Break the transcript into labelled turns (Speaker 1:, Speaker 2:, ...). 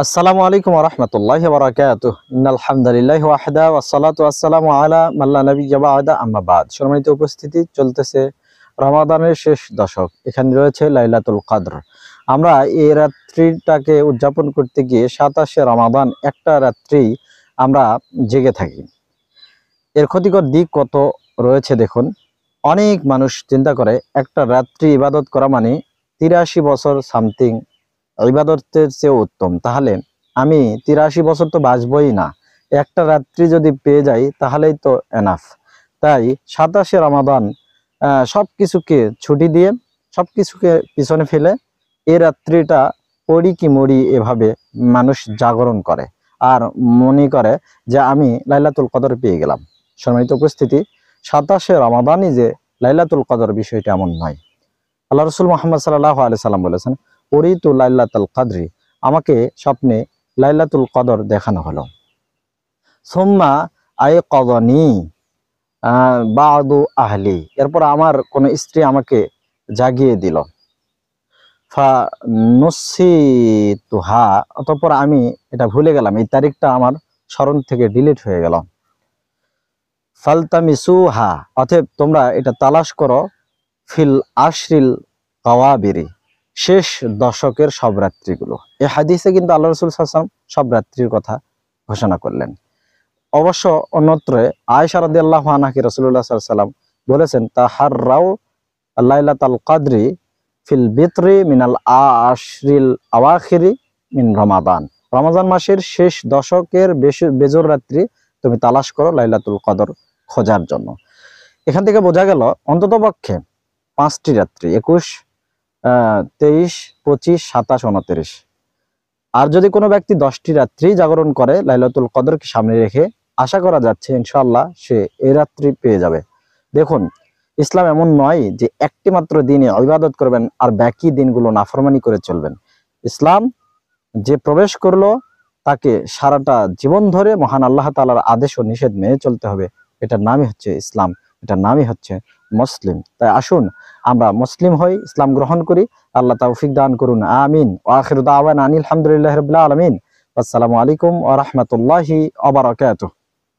Speaker 1: আসসালামু আলাইকুম ওয়া রাহমাতুল্লাহি ওয়া বারাকাতুহু। ইন্নাল হামদালিল্লাহি ওয়াহদা ওয়াসসালাতু ওয়াসসালামু আলা মান লা নাবিয়্যা বা'দা আম্মা বা'দ। সম্মানিত উপস্থিতি, চলতেছে রমাদানের শেষ দশক। এখানে রয়েছে লাইলাতুল কদর। আমরা এই রাত্রিটাকে উদযাপন করতে গিয়ে ২৭শে রমাদান একটা রাত্রি আমরা জেগে থাকি। এর ক্ষতিকর দিক কত রয়েছে দেখুন। অনেক মানুষ চিন্তা করে একটা রাত্রি ইবাদত করা মানে ৮৩ বছর সামথিং ইবাদতের চেয়ে উত্তম। তাহলে আমি ৮৩ বছর তো বাঁচবই না, একটা রাত্রি যদি পেয়ে যাই তাহলেই তো এনাফ। তাই ২৭শে রমাদান সব কিছুকে ছুটি দিয়ে, সব কিছুকে পিছনে ফেলে এই রাত্রিটা পড়ি কি মরি এভাবে মানুষ জাগরণ করে আর মনে করে যে আমি লাইলাতুল কদর পেয়ে গেলাম। সম্মানিত উপস্থিতি, ২৭শে রমাদানই যে লাইলাতুল কদর বিষয়টা এমন নয়। আল্লাহ রাসূল মুহাম্মদ সাল্লাল্লাহু আলাইহি সাল্লাম বলেছেন, উরিতু লাইলাতুল কদরি, আমাকে স্বপ্নে লাইলাতুল কদর দেখানো হলো। সুম্মা আইকাযানি বা'দু আহলি, এরপর আমার কোন স্ত্রী আমাকে জাগিয়ে দিল। ফা নুসিতুহা, অতঃপর আমি এটা ভুলে গেলাম, এই তারিখটা আমার স্মরণ থেকে ডিলিট হয়ে গেল। ফালতামিসুহা, অতএব তোমরা এটা তালাশ করো, ফিল আশরিল কাওয়াবিরি, শেষ দশকের সব রাত্রিগুলো। এই হাদিসে কিন্তু আল্লাহ রাসূল সাল্লাল্লাহু আলাইহি ওয়াসাল্লাম সব রাত্রির কথা ঘোষণা করলেন। অবশ্য অন্যত্র আয়েশা রাদিয়াল্লাহু আনহা রাসূলুল্লাহ সাল্লাল্লাহু আলাইহি ওয়াসাল্লাম বলেছেন, তাহাররাউ লাইলাতুল কদরি ফিল বিত্রি মিনাল আশরিল আওয়াখিরি মিন রমাদান, রমজান মাসের শেষ দশকের বেজর রাত্রি তুমি তালাশ করো লাইলাতুল কদর খোঁজার জন্য। এখান থেকে বোঝা গেল অন্ততপক্ষে 5টি রাত্রি, 21, 23, 25, 27, 29। আর যদি কোনো ব্যক্তি 10টি রাত্রি জাগরণ করে লাইলাতুল কদরকে সামনে রেখে, আশা করা যাচ্ছে ইনশাআল্লাহ সে এই রাত্রি পেয়ে যাবে। দেখুন, ইসলাম এমন নয় যে একটি মাত্র দিনে ইবাদত করবেন আর বাকি দিনগুলো নাফরমানি করে চলবেন। ইসলাম যে প্রবেশ করলো তাকে সারাটা জীবন ধরে মহান আল্লাহ তাআলার আদেশ ও নিষেধ মেনে চলতে হবে। এটার নামই হচ্ছে ইসলাম, এটার নামই হচ্ছে মুসলিম। তাই আসুন আমরা মুসলিম হই, ইসলাম গ্রহণ করি। আল্লাহ তৌফিক দান করুন, আমিন। ওয়া আখিরু দাওয়ানা আনিল হামদুলিল্লাহি রাব্বিল আলামিন। আসসালামু আলাইকুম ওয়া রাহমাতুল্লাহি ওয়া বারাকাতুহু।